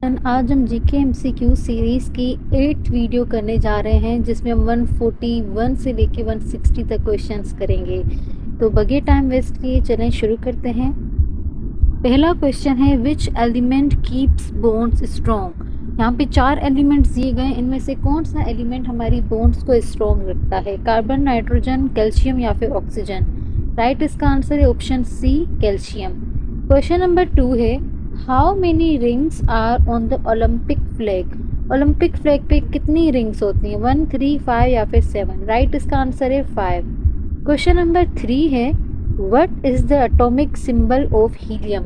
आज हम GK MCQ series की 8th वीडियो करने जा रहे हैं जिसमें हम 141 से लेके 160 तक क्वेश्चंस करेंगे। तो बगैर टाइम वेस्ट किए चलें शुरू करते हैं। पहला क्वेश्चन है which element keeps bones strong. यहाँ पे 4 एलिमेंट्स दिए गए, इनमें से कौन सा एलिमेंट हमारी बोन्स को स्ट्रॉन्ग रखता है? कार्बन, नाइट्रोजन, कैल्शियम या फिर ऑक्सीजन? राइट इसका आंसर है option C, calcium. Question number 2 है how many rings are on the Olympic flag. Olympic flag पे कितनी रिंग्स होती हैं? 1, 3, 5 या फिर 7? राइट इसका आंसर है 5। क्वेश्चन नंबर 3 है what is the atomic symbol of helium.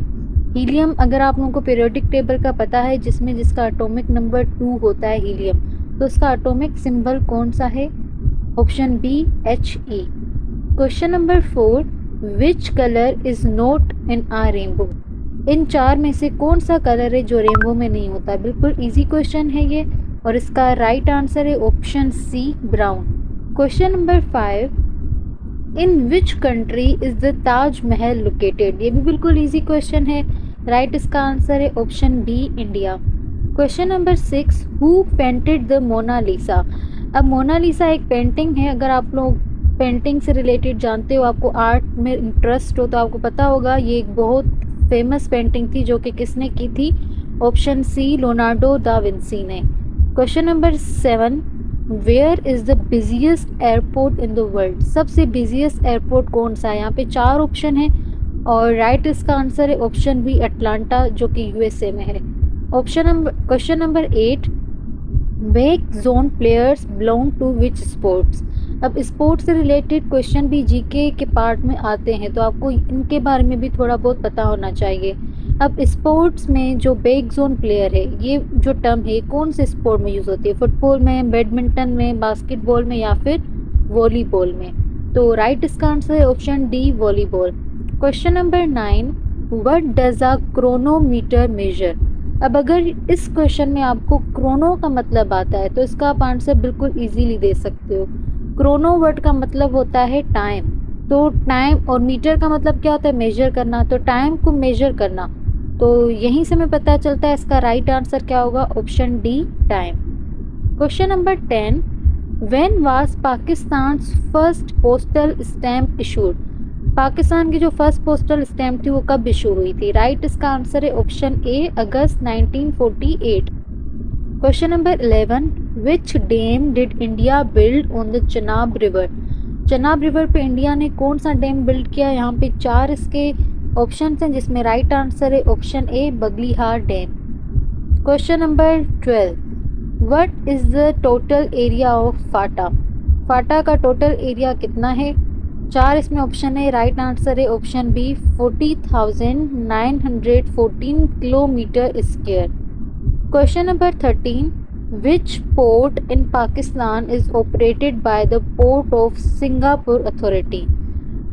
Helium अगर आप लोगों को पीरियोडिक टेबल का पता है जिसका एटॉमिक नंबर 2 होता है हीलियम, तो उसका एटॉमिक सिंबल कौन सा है? Option B He। Question number 4 which colour is not in a rainbow. इन 4 में से कौन सा कलर है जो रेनबो में नहीं होता? बिल्कुल इजी क्वेश्चन है ये और इसका राइट आंसर है option C, brown. Question number 5 in which country is the Taj Mahal located. ये भी बिल्कुल इजी क्वेश्चन है, राइट इसका आंसर है option B, India. Question number 6 who painted the Mona Lisa. अब मोनालिसा एक पेंटिंग है, अगर आप लोग पेंटिंग से रिलेटेड जानते हो, आपको आर्ट में इंटरेस्ट हो तो आपको पता होगा ये एक बहुत फेमस पेंटिंग थी जो कि किसने की थी? Option C, Leonardo da Vinci ने। Question number 7 where is the busiest airport in the world. सबसे बिजिएस्ट एयरपोर्ट कौन सा है? यहाँ पे 4 ऑप्शन है और राइट इसका आंसर है ऑप्शन बी, अटलांटा, जो कि यूएसए में है। Question number 8 wake zone players belong to which sports. अब स्पोर्ट्स से रिलेटेड क्वेश्चन भी जीके के पार्ट में आते हैं तो आपको इनके बारे में भी थोड़ा बहुत पता होना चाहिए। अब स्पोर्ट्स में जो बैक जोन प्लेयर है, ये जो टर्म है कौन से स्पोर्ट में यूज़ होती है? फुटबॉल में, बैडमिंटन में, बास्केटबॉल में या फिर वॉलीबॉल में? तो राइट इसका आंसर है option D, volleyball. Question number 9 what does a chronometer measure. अब अगर इस क्वेश्चन में आपको क्रोनो का मतलब आता है तो इसका आप आंसर बिल्कुल इजीली दे सकते हो। क्रोनो वर्ड का मतलब होता है टाइम, तो टाइम और मीटर का मतलब क्या होता है? मेजर करना, तो टाइम को मेजर करना, तो यहीं से हमें पता चलता है इसका राइट आंसर क्या होगा? Option D, time. Question number 10 when was Pakistan first postal stamp issued. Pakistan की जो फर्स्ट पोस्टल स्टैम्प थी वो कब इशू हुई थी? राइट इसका आंसर है option A, August 1948। Question number 11 which dam did India build on the Chenab river. Chenab river पे इंडिया ने कौन सा डैम बिल्ड किया? यहाँ पे 4 इसके ऑप्शन हैं जिसमें राइट आंसर है option A, Baglihar dam. Question number 12 what is the total area of FATA. FATA का टोटल एरिया कितना है? 4 इसमें ऑप्शन है, राइट आंसर है option B, 40,914 kilometre square. Question number 13 which port in Pakistan is operated by the port of Singapore authority.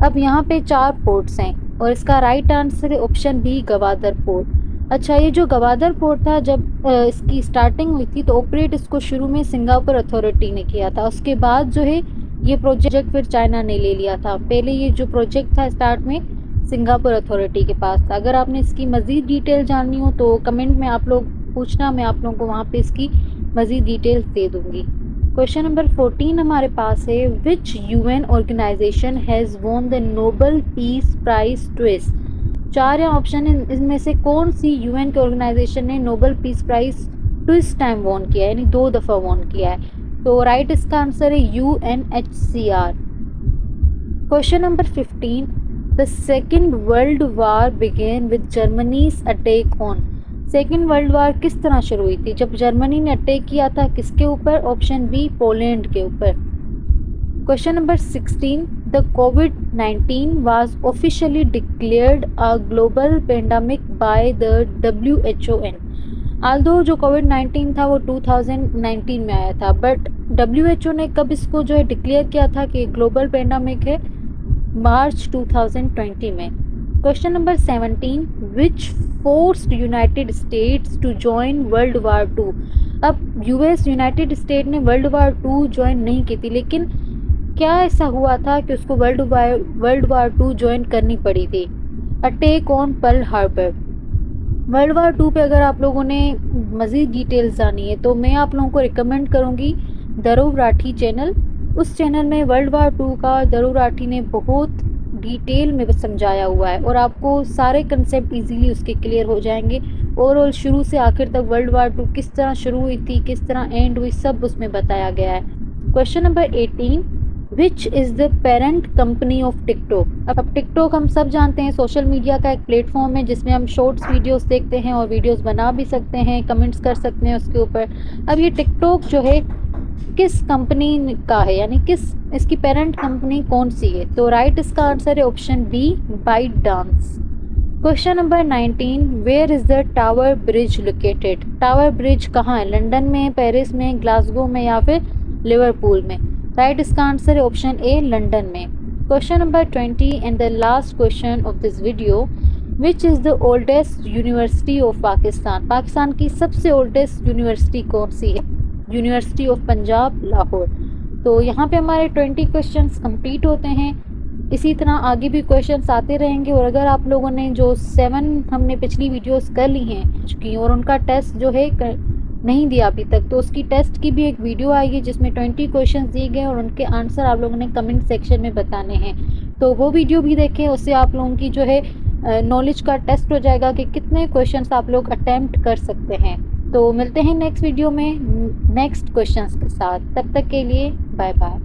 अब यहाँ पे 4 ports हैं और इसका राइट आंसर है ऑप्शन बी, गवादर पोर्ट। अच्छा, ये जो गवादर पोर्ट था जब इसकी स्टार्टिंग हुई थी तो ऑपरेट इसको शुरू में सिंगापुर अथॉरिटी ने किया था, उसके बाद जो है ये प्रोजेक्ट फिर चाइना ने ले लिया था। पहले ये जो प्रोजेक्ट था स्टार्ट में सिंगापुर अथॉरिटी के पास था। अगर आपने इसकी मज़ीद डिटेल जाननी हो तो कमेंट में आप लोग पूछना, मैं आप लोगों को वहाँ पे इसकी मज़ीद डिटेल्स दे दूँगी। क्वेश्चन नंबर 14 हमारे पास है which UN organisation has won the Nobel peace prize twice. 4 या ऑप्शन है, इसमें से कौन सी यूएन के ऑर्गेनाइजेशन ने Nobel peace prize twice time won किया है, यानी 2 दफ़ा वॉन किया है? तो राइट इसका आंसर है UNHCR। Question number 15 the second world war began with Germany's attack on. Second world war किस तरह शुरू हुई थी? जब जर्मनी ने अटैक किया था किसके ऊपर? ऑप्शन बी, पोलैंड के ऊपर। Question number 16 the covid was officially declared a global pandemic by the WHO। Aldous जो कोविड-19 था वो 2019 में आया था, बट WHO ने कब इसको जो है डिक्लेयर किया था कि ग्लोबल पेंडेमिक है? मार्च 2020 में। Question number 17 which forced United States to join world war 2। अब यूएस, यूनाइटेड स्टेट ने वर्ल्ड वार 2 ज्वाइन नहीं की थी, लेकिन क्या ऐसा हुआ था कि उसको वर्ल्ड वार 2 ज्वाइन करनी पड़ी थी? Attack on Pearl Harbor. World war 2 पे अगर आप लोगों ने मज़ीद डिटेल्स जानी है तो मैं आप लोगों को रिकमेंड करूँगी ध्रुव राठी चैनल। उस चैनल में वर्ल्ड वार 2 का ध्रुव राठी ने बहुत डिटेल में समझाया हुआ है और आपको सारे कंसेप्ट इजीली उसके क्लियर हो जाएंगे। ओवरऑल शुरू से आखिर तक वर्ल्ड वार 2 किस तरह शुरू हुई थी, किस तरह एंड हुई, सब उसमें बताया गया है। Question number 18, which is the parent company of TikTok. अब टिकटॉक हम सब जानते हैं सोशल मीडिया का एक प्लेटफॉर्म है जिसमें हम शॉर्ट्स वीडियोस देखते हैं और वीडियोस बना भी सकते हैं, कमेंट्स कर सकते हैं उसके ऊपर। अब ये टिकटॉक जो है किस कंपनी का है, यानी किस इसकी पेरेंट कंपनी कौन सी है? तो राइट इसका आंसर है option B, ByteDance. Question number 19, where is the tower bridge located. Tower bridge कहाँ है? लंदन में, पेरिस में, ग्लासगो में या फिर लिवरपूल में? राइट इसका आंसर है ऑप्शन ए, लंदन में। Question number 20 and the last question of this video, which is the oldest university of Pakistan. Pakistan की सबसे ओल्डेस्ट यूनिवर्सिटी कौन सी है? University of Punjab, Lahore. तो यहाँ पे हमारे 20 क्वेश्चंस कंप्लीट होते हैं। इसी तरह आगे भी क्वेश्चंस आते रहेंगे और अगर आप लोगों ने जो 7 हमने पिछली वीडियोस कर ली हैं चुकी और उनका टेस्ट जो है नहीं दिया अभी तक, तो उसकी टेस्ट की भी एक वीडियो आएगी जिसमें 20 क्वेश्चंस दिए गए और उनके आंसर आप लोगों ने कमेंट सेक्शन में बताने हैं। तो वो वीडियो भी देखें, उससे आप लोगों की जो है नॉलेज का टेस्ट हो जाएगा कि कितने क्वेश्चंस आप लोग अटेम्प्ट कर सकते हैं। तो मिलते हैं नेक्स्ट वीडियो में नेक्स्ट क्वेश्चंस के साथ। तब तक के लिए बाय बाय।